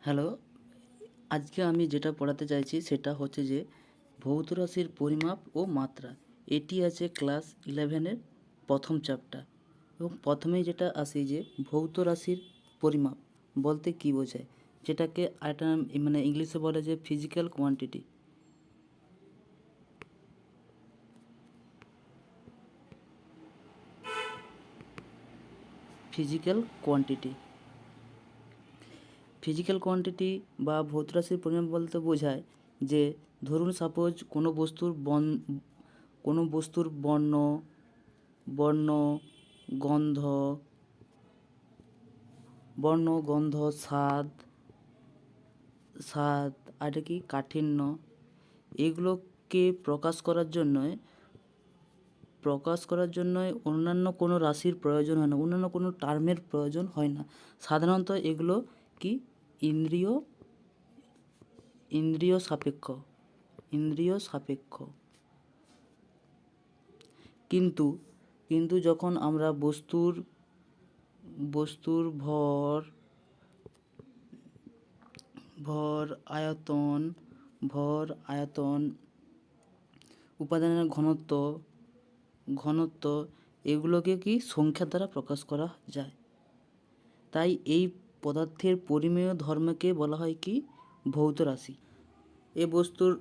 Hello, আজকে আমি যেটা পড়াতে চাইছি সেটা হচ্ছে যে ভৌত রাশির পরিমাপ ও মাত্রা। এটি আছে ক্লাস 11-এর প্রথম চ্যাপ্টার। এবং প্রথমেই যেটা আসে যে ভৌত রাশির পরিমাপ বলতে কী বোঝায়, যেটাকে একটা মানে ইংলিশে বলে যে physical quantity. Physical quantity physical quantity বা ভৌত রাশির পরিমাপ বলতে বোঝায় যে ধরুন সাপোজ কোনো বস্তুর বর্ণ গন্ধ গন্ধ স্বাদ আর কি কাঠিন্য, এগুলোকে প্রকাশ করার জন্য অন্যান্য কোনো রাশির প্রয়োজন হয় না, অন্যান্য কোনো টার্মের প্রয়োজন হয় না। সাধারণত এগুলো কি ইন্দ্রিয় ইন্দ্রিয় সাপেক্ষ ইন্দ্রিয় সাপেক্ষ কিন্তু কিন্তু যখন আমরা বস্তুর ভর আয়তন উপাদানের ঘনত্ব এগুলোকে কি সংখ্যা দ্বারা প্রকাশ করা যায়। তাই এই পদার্থের পরিমেয় ধর্মকে বলা হয় কি ভৌত রাশি। এ বস্তুর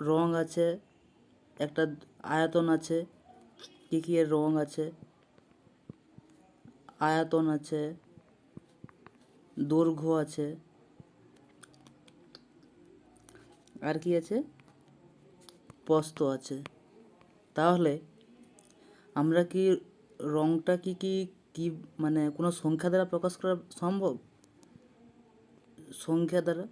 রং আছে, একটা আয়তন আছে, কী এর রং আছে, আয়তন আছে, দৈর্ঘ্য আছে, আর কি আছে, প্রস্থ আছে। তাহলে আমরা কি রংটা কি মানে কোনো সংখ্যা দ্বারা প্রকাশ করা সম্ভব? সংখ্যা দ্বারা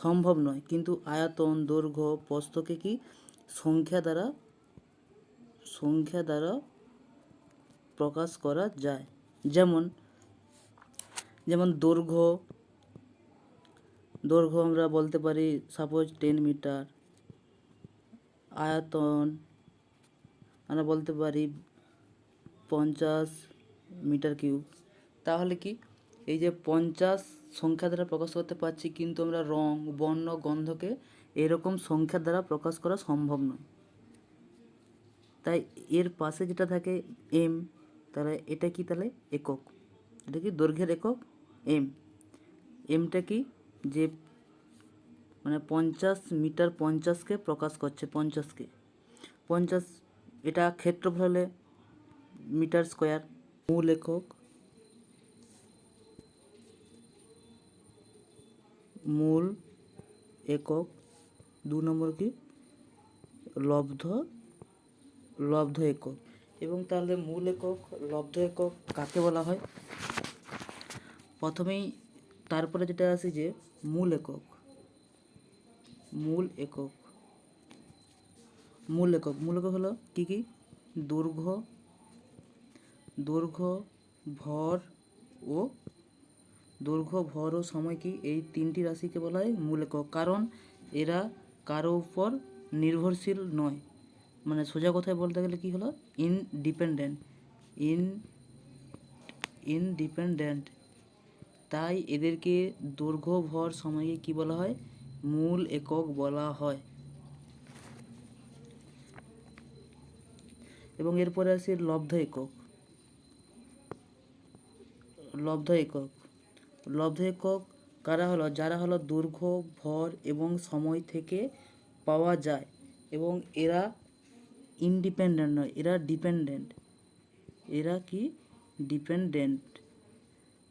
সম্ভব নয়, কিন্তু আয়তন দৈর্ঘ্য প্রস্থকে কি সংখ্যা দ্বারা প্রকাশ করা যায়। যেমন দৈর্ঘ্য আমরা বলতে পারি সাপোজ 10 মিটার, আয়তন আমরা বলতে পারি 50 মিটার কিউব। তাহলে কি এই যে 50 সংখ্যা দ্বারা প্রকাশ করতে পারছি, কিন্তু আমরা রং বর্ণ গন্ধকে এরকম সংখ্যা দ্বারা প্রকাশ করা সম্ভব নয়। তাই এর পাশে যেটা থাকে এম, তাহলে এটা কি, তাহলে একক, এটা কি দৈর্ঘ্যের একক এমটা কি যে মানে 50 মিটার 50কে প্রকাশ করছে, 50 এটা ক্ষেত্রফল হলে মিটার স্কোয়ার। মূল একক 2 নম্বর কি লব্ধ একক। এবং তাহলে মূল একক লব্ধ একক কাকে বলা হয়? প্রথমেই তারপরে যেটা আসে যে মূল একক হলো কি দৈর্ঘ্য ভর ও সময়, কি এই তিনটি রাশিকে বলা হয় মূল একক, কারণ এরা কারো উপর নির্ভরশীল নয়। মানে সোজা কথায় বলতে গেলে কি হলো, ইনডিপেন্ডেন্ট। তাই এদেরকে দৈর্ঘ্য ভর সময়কে কি বলা হয়, মূল একক বলা হয়। এবং এরপরে আসে লব্ধ একক কারা হলো, যারা হলো দৈর্ঘ্য ভর এবং সময় থেকে পাওয়া যায়, এবং এরা ইন্ডিপেন্ডেন্ট নয়, এরা ডিপেন্ডেন্ট।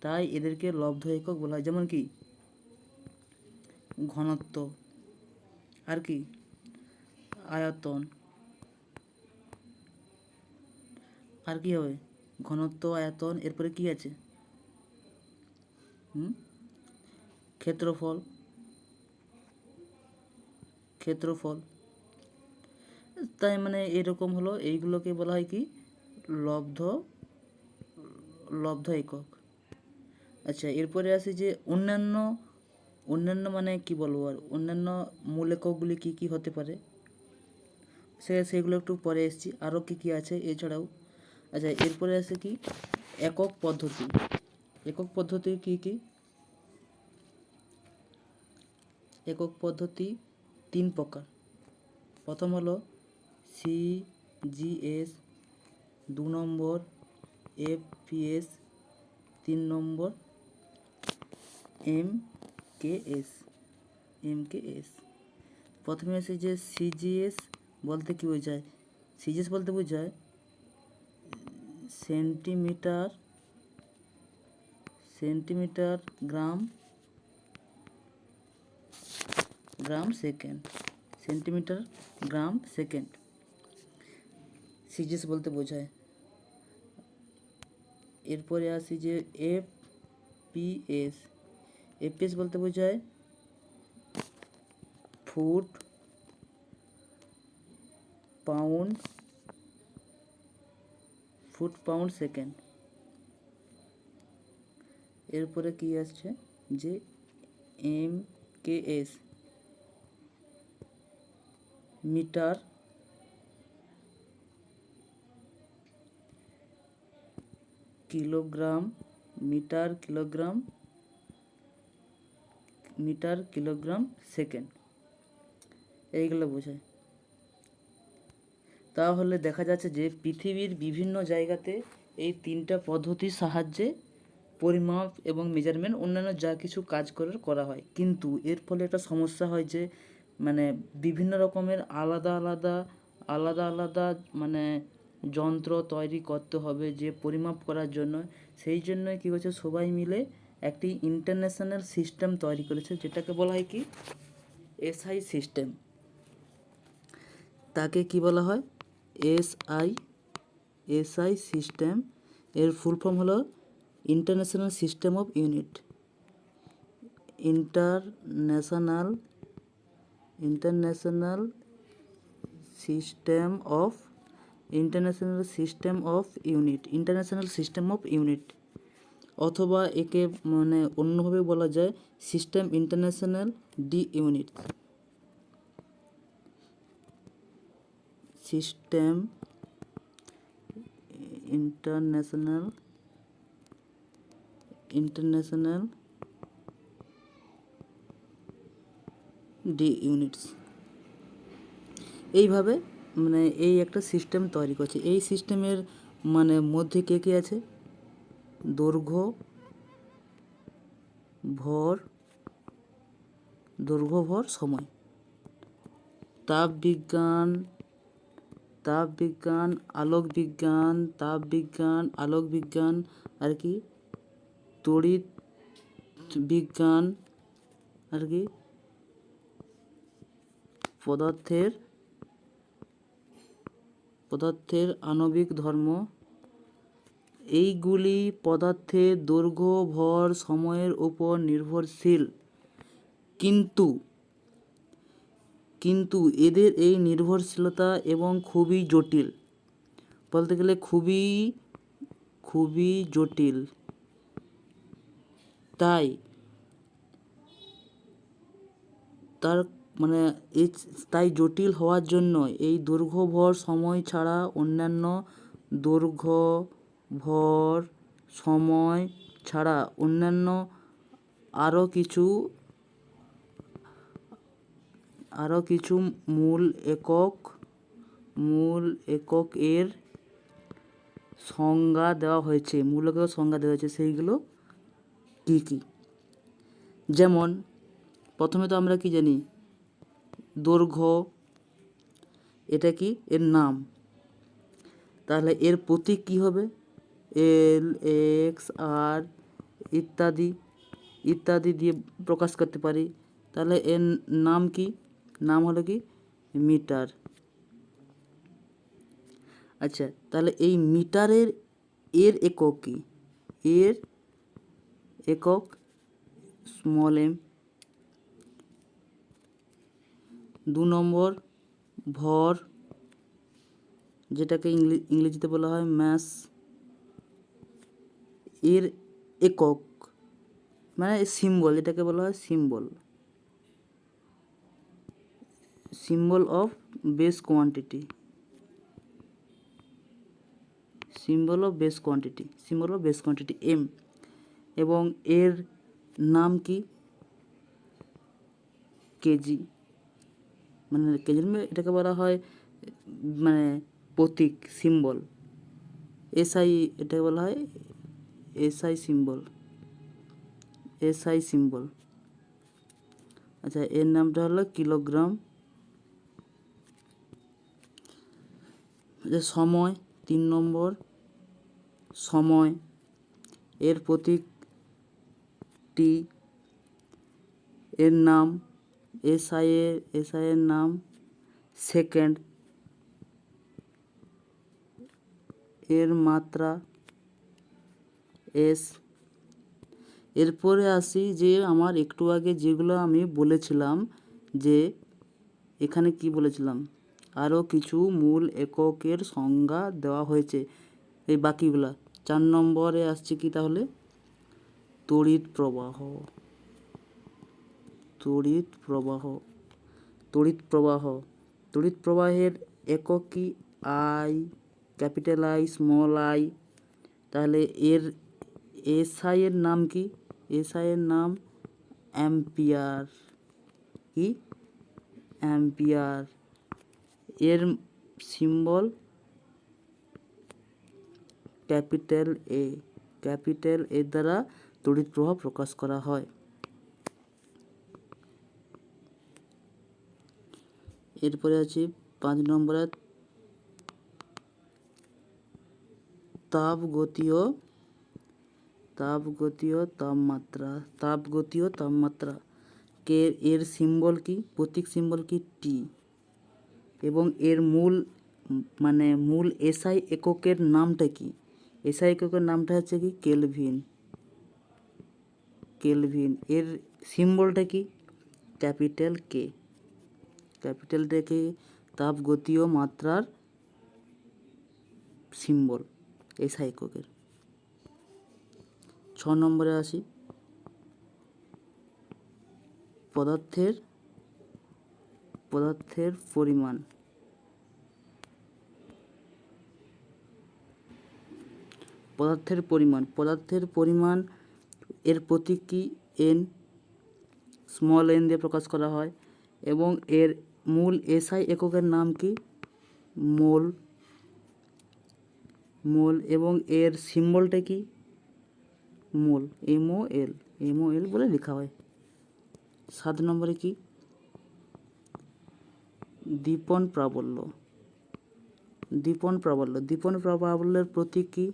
তাই এদেরকে লব্ধ একক বলা হয়। যেমন কি ঘনত্ব, আর কি আয়তন, আর কি হবে ঘনত্ব আয়তন, এরপরে কি আছে ক্ষেত্রফল। তাই মানে এরকম হলো, এইগুলোকে বলা হয় কি লব্ধ একক। আচ্ছা, এরপরে আসি যে অন্যান্য মানে কি বলবো, আর অন্যান্য মূল এককগুলি কি হতে পারে সেগুলো একটু পরে এসেছি, আরও কি আছে এছাড়াও। আচ্ছা, এরপরে আসে কি একক পদ্ধতি কি একক পদ্ধতি 3 প্রকার। প্রথম হলো সিজিএস, 2 নম্বর এফপিএস, 3 নম্বর এমকেএস। প্রথমে আছে যে সিজিএস বলতে কি বোঝায়? সিজিএস বলতে বোঝায় সেন্টিমিটার গ্রাম সেকেন্ড, সেন্টিমিটার গ্রাম সেকেন্ড সিজিএস বলতে বোঝায়। এরপরে আসি যে এফপিএস বলতে বোঝায় ফুট পাউন্ড সেকেন্ড। এরপরে কি আসছে যে এমকেএস, মিটার কিলোগ্রাম সেকেন্ড, এইগুলো বোঝায়। তাহলে দেখা যাচ্ছে যে পৃথিবীর বিভিন্ন জায়গাতে এই 3টা পদ্ধতির সাহায্যে পরিমাপ এবং মেজারমেন্ট অন্যান্য যা কিছু কাজ করা হয়। কিন্তু এর ফলে একটা সমস্যা হয় যে মানে বিভিন্ন রকমের আলাদা আলাদা মানে যন্ত্র তৈরি করতে হবে যে পরিমাপ করার জন্য। সেই জন্যই কী হচ্ছে, সবাই মিলে একটি ইন্টারন্যাশনাল সিস্টেম তৈরি করেছে, যেটাকে বলা হয় কি এসআই সিস্টেম। তাকে কি বলা হয়? SI system. এর ফুল ফর্ম হলো international system of unit. International system of unit, অথবা একে মানে অন্যভাবে বলা যায় system international D unit. System international D units. এইভাবে মানে এই একটা সিস্টেম তৈরি করছে। এই সিস্টেমের মানে মধ্যে কে আছে? দৈর্ঘ্য, ভর, সময়। তাপবিজ্ঞান, আলোক বিজ্ঞান আর কি, তড়িৎ বিজ্ঞান আর কি, পদার্থের আণবিক ধর্ম। এইগুলি পদার্থের দৈর্ঘ্য, ভর, সময়ের উপর নির্ভরশীল, কিন্তু এদের এই নির্ভরশীলতা এবং খুবই জটিল, বলতে গেলে খুবই জটিল। তাই জটিল হওয়ার জন্য এই দৈর্ঘ্য, ভর, সময় ছাড়া অন্যান্য আরও কিছু মূল একক এর সংজ্ঞা দেওয়া হয়েছে। সেইগুলো কি? যেমন প্রথমে তো আমরা কি জানি, দৈর্ঘ্য, এটা কি এর নাম। তাহলে এর প্রতীক কি হবে? এল, এক্স, আর ইত্যাদি দিয়ে প্রকাশ করতে পারি। তাহলে এর নাম কি? নাম হলো কি মিটার। আচ্ছা, তাহলে এই মিটারের এর একক কি? এর একক স্মল এম। 2 নম্বর ভর, যেটাকে ইংরেজিতে বলা হয় ম্যাস। এর একক মানে সিম্বল, এটাকে বলা হয় symbol of base quantity. Symbol of base quantity M. এবং এর নাম কি কেজি, মানে কেজির এটাকে বলা হয় মানে প্রতীক, সিম্বল। এসআই এটাকে বলা হয় এসআই সিম্বল, এসআই সিম্বল। আচ্ছা, এর নামটা হলো কিলোগ্রাম। যে সময়, 3 নম্বর, সময়, এর প্রতীক টি। এর নাম এসআই এর নাম সেকেন্ড। এর মাত্রা এস। এরপরে আসি যে আমার একটু আগে যেগুলো আমি বলেছিলাম, যে এখানে কি বলেছিলাম, আরও কিছু মূল এককের সংজ্ঞা দেওয়া হয়েছে, এই বাকিগুলা। 4 নম্বরে আসছে কি তাহলে, তড়িৎ প্রবাহ। তড়িৎ প্রবাহ, তড়িৎ প্রবাহ, তড়িৎ প্রবাহের একক কি, I, capital I, small I. তাহলে এর এসআই এর নাম কি, এসআই এর নাম অ্যাম্পিয়ার। কি, অ্যাম্পিয়ার। এর সিম্বল ক্যাপিটাল এ। ক্যাপিটাল এর দ্বারা তড়িৎ প্রবাহ প্রকাশ করা হয়। এরপরে আছে 5 নম্বরে তাপগতীয় তাপমাত্রা। তাপগতীয় তাপমাত্রা কে, এর সিম্বল কি, প্রতীক সিম্বল কি, টি। এবং এর মূল মানে মূল এসআই এককের নামটা কি, এসআই এককের নামটা হচ্ছে কি, কেলভিন। কেলভিন। এর সিম্বলটা কি, ক্যাপিটাল কে। ক্যাপিটালটা কি, তাপগতীয় মাত্রার সিম্বল এসআই এককের। 6 নম্বরে আসি, পদার্থের পরিমাণ। পদার্থের পরিমাণ এর প্রতীক কি, এন, স্মল এন দিয়ে প্রকাশ করা হয়। এবং এর মূল এসআই এককের নাম কি, মোল। এবং এর সিম্বলটা কি, মোল, MOL বলে লেখা হয়। 7 নম্বরে কি, দীপন প্রাবল্য। দীপন প্রাবল্যের প্রতীক কি,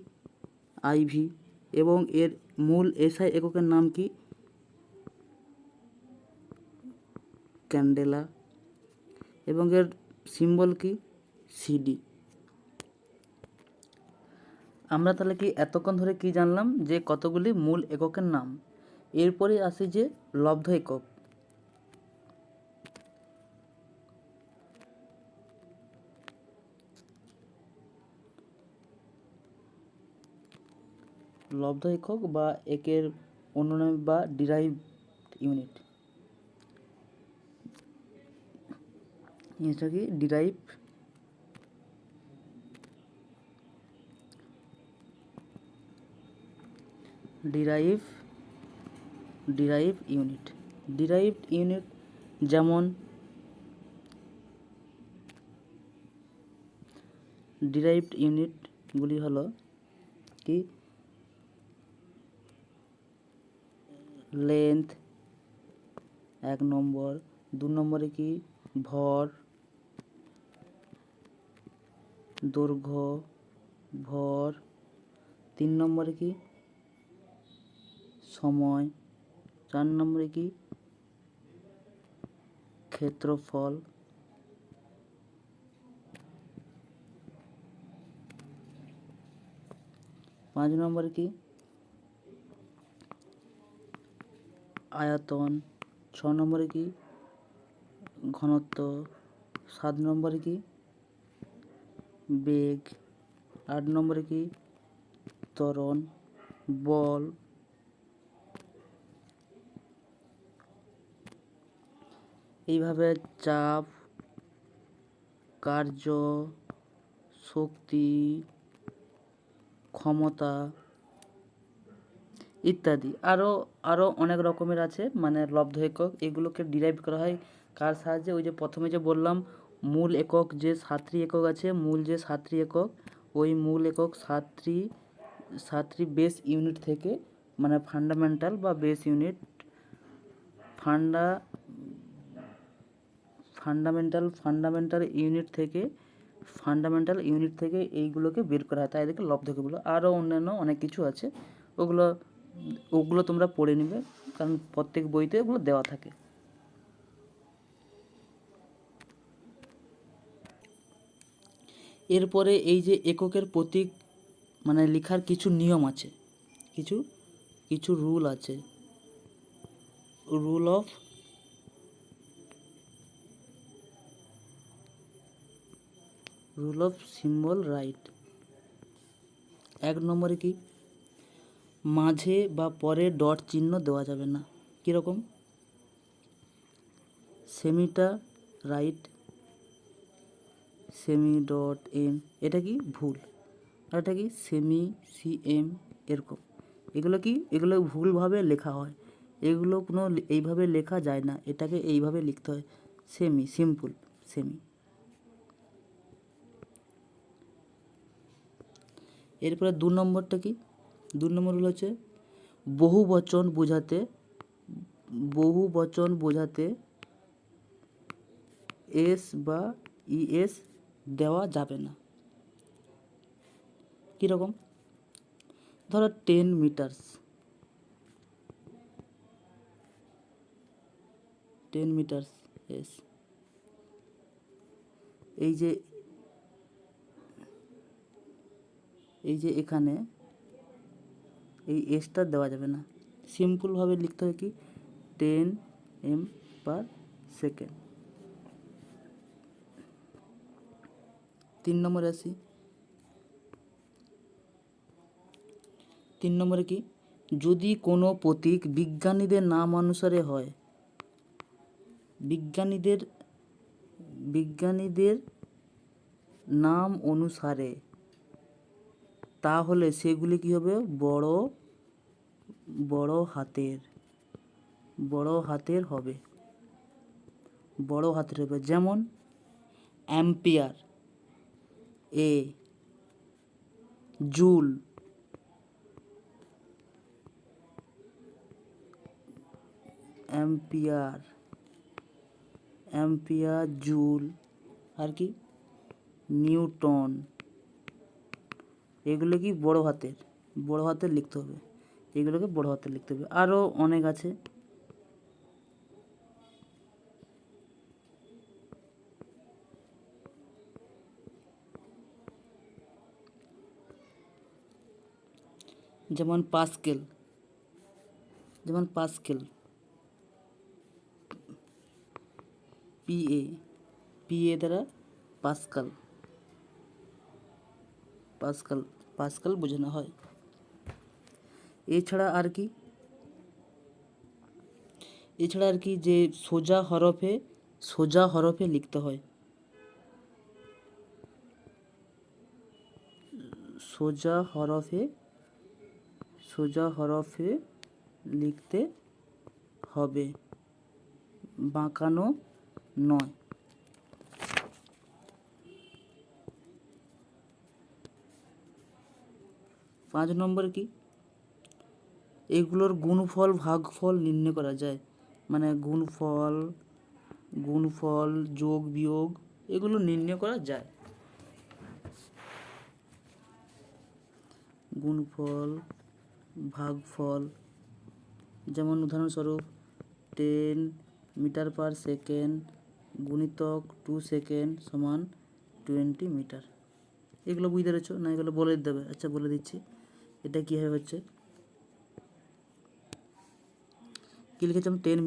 IV। এবং এর মূল এসআই এককের নাম কি, ক্যান্ডেলা। এবং এর সিম্বল কি, CD। আমরা তাহলে কি এতক্ষণ ধরে কি জানলাম, যে কতগুলি মূল এককের নাম। এরপরে আসি যে লব্ধ একক। লব্ধ একক বা একের অন্য নাম বা ডিরাইভড ইউনিট। এটা কি, ডিরাইভড ইউনিট। ডিরাইভড ইউনিট যেমন ডিরাইভড ইউনিটগুলি হলো কি, লেন্থ 1 নম্বর, 2 নম্বরে কি, ভর, দৈর্ঘ্য, ভর, 3 নম্বরে কি, সময়, 4 নম্বরে কি, ক্ষেত্রফল, 5 নম্বরে কি, আয়তন, 6 নম্বরে কি, ঘনত্ব, 7 নম্বরে কি, বেগ, 8 নম্বরে কি, ত্বরণ, বল। এইভাবে চাপ, কার্য, শক্তি, ক্ষমতা ইত্যাদি আরও অনেক রকমের আছে, মানে লব্ধ একক। এগুলোকে ডিরাইভ করা হয় কার সাহায্যে? ওই যে প্রথমে যে বললাম মূল একক যে সাতটি একক আছে, মূল যে সাতটি একক, ওই মূল একক সাতটি বেস ইউনিট থেকে, মানে ফান্ডামেন্টাল বা বেস ইউনিট, ফান্ডামেন্টাল ইউনিট থেকে এইগুলোকে বের করা হয়, তাই এদেরকে লব্ধকে বলো। আরও অন্যান্য অনেক কিছু আছে, ওগুলো তোমরা পড়ে নেবে, কারণ প্রত্যেক বইতে ওগুলো দেওয়া থাকে। এরপরে এই যে এককের প্রতীক মানে লেখার কিছু নিয়ম আছে, কিছু রুল আছে, রুল অফ সিম্বল রাইট। 1 নম্বরে কি? মাঝে বা পরে ডট চিহ্ন দেওয়া যাবে না। কীরকম? সেমিটা রাইট, সেমি ডট এম, এটা কি ভুল। আর এটা কি সেমি সিএম, এরকম। এগুলো ভুলভাবে লেখা হয়, এগুলো কোনো এইভাবে লেখা যায় না, এটাকে এইভাবে লিখতে হয়, সেমি, সিম্পল সেমি। এরপরে 2 নম্বরটা কি? 2 নম্বর হচ্ছে বহু বচন বোঝাতে এস বা ইএস দেওয়া যাবে না। কীরকম? ধরো 10 মিটার্স, 10 মিটার্স এস, এই যে এখানে এই এসটা দেওয়া যাবে না, সিম্পলভাবে লিখতে হয় কি 10 m/s। 3 নম্বরে আসি। 3 নম্বরে কি? যদি কোনো প্রতীক বিজ্ঞানীদের নাম অনুসারে হয়, বিজ্ঞানীদের নাম অনুসারে, তাহলে সেগুলি কি হবে? বড় হাতের হবে, যেমন অ্যাম্পিয়ার, এ, জুল, জুল, আর কি নিউটন, এগুলো কি বড় হাতের লিখতে হবে, এগুলোকে বড় হাতের লিখতে হবে। আরও অনেক আছে। যেমন পাস্কেল, পিএ দ্বারা পাস্কাল বোঝানো হয়। এছাড়া আর কি যে সোজা হরফে লিখতে হয়, সোজা হরফে লিখতে হবে, বাঁকানো নয়। 5 নম্বর কি? এগুলোর গুণফল ভাগফল নির্ণয় করা যায়, মানে গুণফল যোগ বিয়োগ এগুলো নির্ণয় করা যায়। গুণফল ভাগফল, যেমন উদাহরণস্বরূপ 10 মিটার/সেকেন্ড গুণিতক 2 সেকেন্ড সমান 20 মিটার। এগুলো বুঝতে পেরেছো না? এগুলো বলে দিতে হবে। আচ্ছা, বলে দিচ্ছি এটা কীভাবে হচ্ছে। কী লিখেছিলাম? 10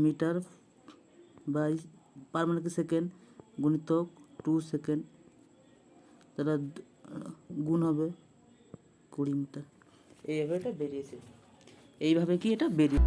মিটার বাই পার মানে কি সেকেন্ড গুণিতক 2 সেকেন্ড, তারা গুণ হবে 20 মিটার। এইভাবে এটা বেরিয়েছে, এইভাবে কি এটা বেরিয়ে